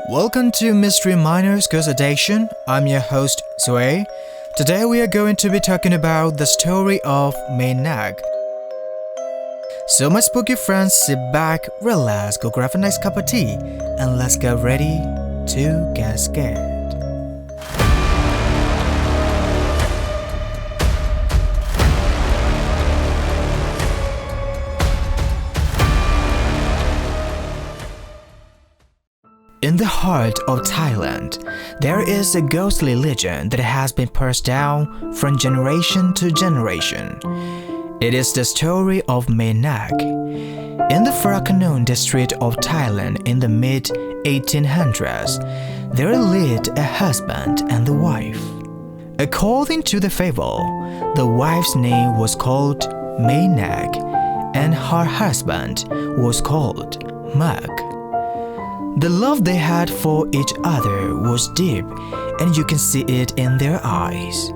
Welcome to Mystery Miners Ghost Addiction. I'm your host, Zoe. Today we are going to be talking about the story of Mae Nak. So my spooky friends, sit back, relax, go grab a nice cup of tea, and let's get ready to get scared. In the heart of Thailand, there is a ghostly legend that has been passed down from generation to generation. It is the story of Mae Nak. In the Phrakanong district of Thailand in the mid-1800s, there lived a husband and a wife. According to the fable, the wife's name was called Mae Nak and her husband was called Mak. The love they had for each other was deep, and you can see it in their eyes.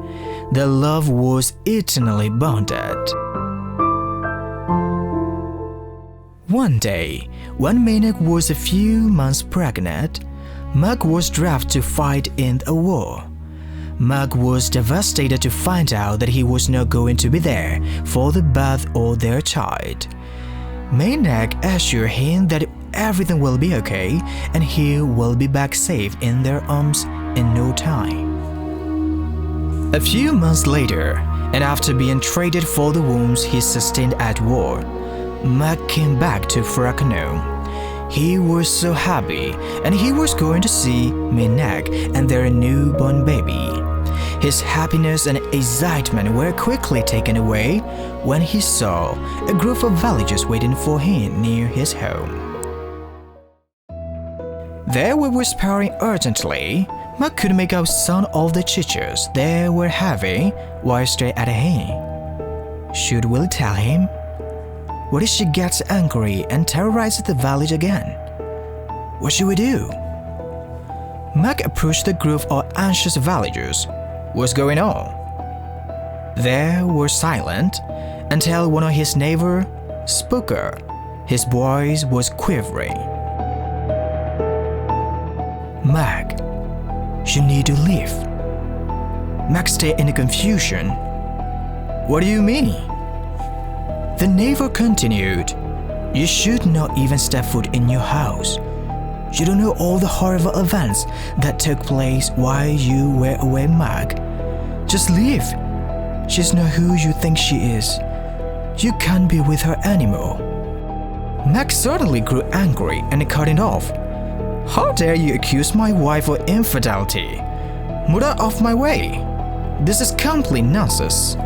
Their love was eternally bonded. One day, when Mae Nak was a few months pregnant, Mak was drafted to fight in a war. Mak was devastated to find out that he was not going to be there for the birth of their child. Mae Nak assured him that everything will be okay and he will be back safe in their arms in no time. A few months later, and after being treated for the wounds he sustained at war, Mak came back to Phrakanong. He was so happy and he was going to see Mae Nak and their newborn baby. His happiness and excitement were quickly taken away when he saw a group of villagers waiting for him near his home. They were whispering urgently. Mak could make out some of the chit-chats they were having while staring at him. Should we tell him? What if she gets angry and terrorizes the village again? What should we do? Mak approached the group of anxious villagers. What's going on? They were silent until one of his neighbors spoke up. His voice was quivering. Mak, you need to leave. Mak stayed in confusion. What do you mean? The neighbor continued. You should not even step foot in your house. You don't know all the horrible events that took place while you were away, Mak. Just leave. She's not who you think she is. You can't be with her anymore. Mak suddenly grew angry and cut it off. How dare you accuse my wife of infidelity? Move out of my way. This is complete nonsense.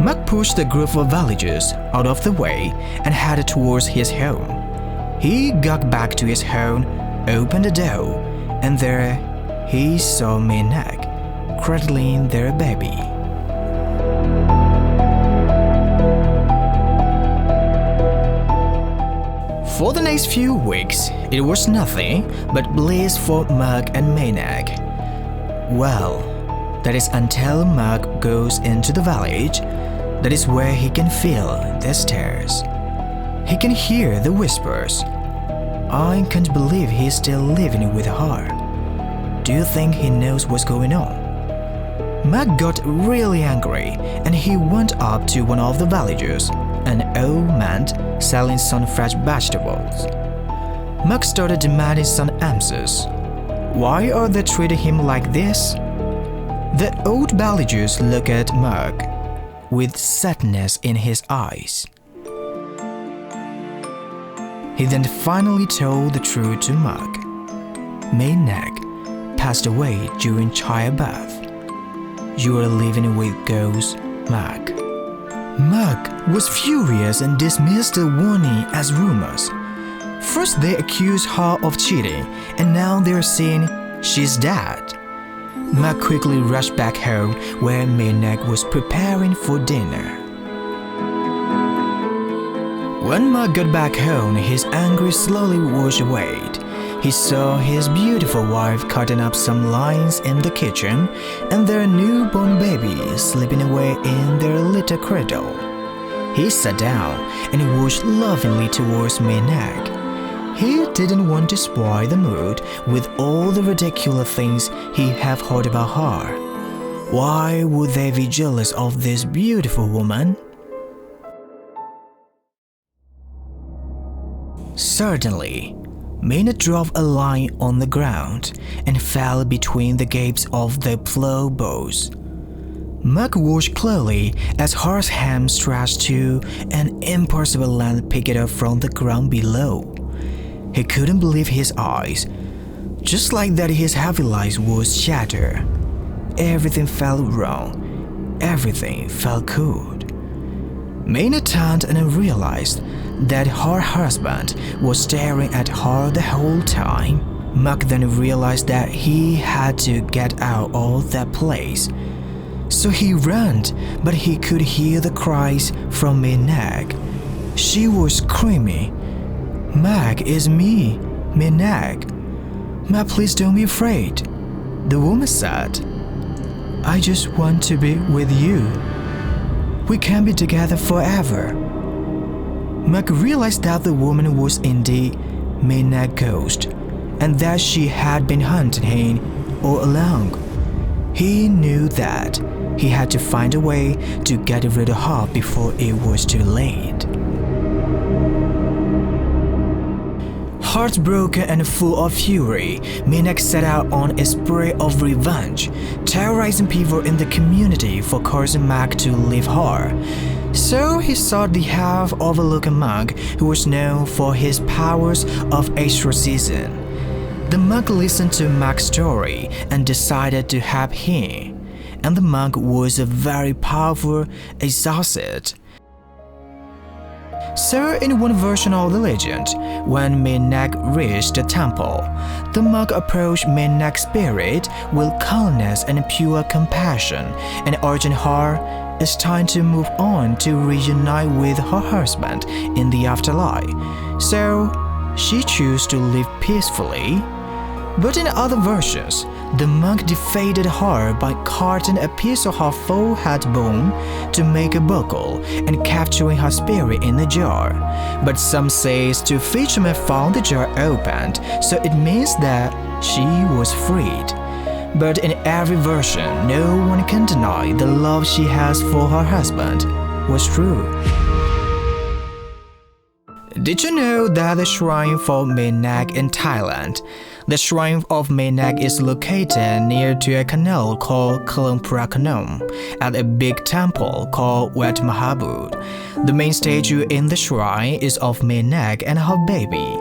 Mak pushed the group of villagers out of the way and headed towards his home. He got back to his home, opened the door, and there he saw Mae Nak cradling their baby. For the next few weeks, it was nothing but bliss for Mak and Mae Nak. Well, that is until Mak goes into the village. That is where he can feel the stares. He can hear the whispers. I can't believe he's still living with her. Do you think he knows what's going on? Mak got really angry and he went up to one of the villagers, an old man selling some fresh vegetables. Mak started demanding some answers. Why are they treating him like this? The old villagers looked at Mak with sadness in his eyes. He then finally told the truth to Mak. Mae Nak passed away during childbirth. You are living with ghosts, Mak. Mak was furious and dismissed the warning as rumors. First they accused her of cheating, and now they're saying she's dead. Mak quickly rushed back home where Mae Nak was preparing for dinner. When Mak got back home, his anger slowly washed away. He saw his beautiful wife cutting up some lines in the kitchen and their newborn baby sleeping away in their little cradle. He sat down and walked lovingly towards Mae Nak. He didn't want to spoil the mood with all the ridiculous things he had heard about her. Why would they be jealous of this beautiful woman? Suddenly, Mae Nak dropped a line on the ground and fell between the gaps of the plough bows. Mak watched closely as her hand stretched to an impossible length picked it up from the ground below. He couldn't believe his eyes. Just like that, his heavy life was shattered. Everything felt wrong. Everything felt cold. Mae Nak turned and realized that her husband was staring at her the whole time. Mak then realized that he had to get out of that place. So he ran, but he could hear the cries from Mae Nak. She was screaming, "Mak, it's me, Mae Nak. Mak, please don't be afraid." The woman said, "I just want to be with you. We can be together forever." Mak realized that the woman was indeed Mae Nak's ghost, and that she had been hunting him all along. He knew that he had to find a way to get rid of her before it was too late. Heartbroken and full of fury, Mae Nak set out on a spree of revenge, terrorizing people in the community for causing Mak to leave her. So he sought the help of a local monk who was known for his powers of exorcism. The monk listened to Mak's story and decided to help him. And the monk was a very powerful exorcist. So in one version of the legend, when Mae Nak reached the temple, the monk approached Mae Nak's spirit with kindness and pure compassion and urged her it's time to move on to reunite with her husband in the afterlife. So she chose to live peacefully. But in other versions, the monk defeated her by cutting a piece of her forehead bone to make a buckle and capturing her spirit in a jar. But some say two fishermen found the jar opened, so it means that she was freed. But in every version, no one can deny the love she has for her husband was true. Did you know that the shrine for Mae Nak in Thailand? The shrine of Mae Nak is located near to a canal called Klong Prakanom at a big temple called Wat Mahabut. The main statue in the shrine is of Mae Nak and her baby.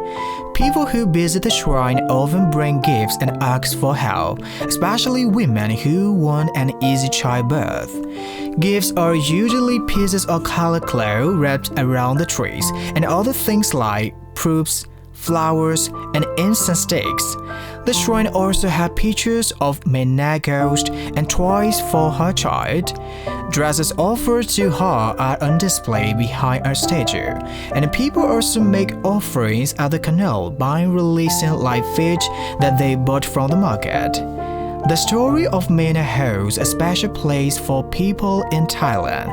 People who visit the shrine often bring gifts and ask for help, especially women who want an easy childbirth. Gifts are usually pieces of colored cloth wrapped around the trees and other things like proofs, flowers, and incense sticks. The shrine also has pictures of Mae Nak ghost and toys for her child. Dresses offered to her are on display behind a statue, and people also make offerings at the canal by releasing live fish that they bought from the market. The story of Mae Nak holds a special place for people in Thailand,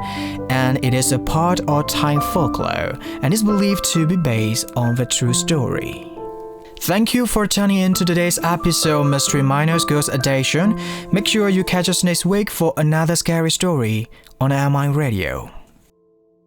and it is a part of Thai folklore and is believed to be based on the true story. Thank you for tuning in to today's episode of Mystery Miners Ghost Edition. Make sure you catch us next week for another scary story on Air Mine Radio.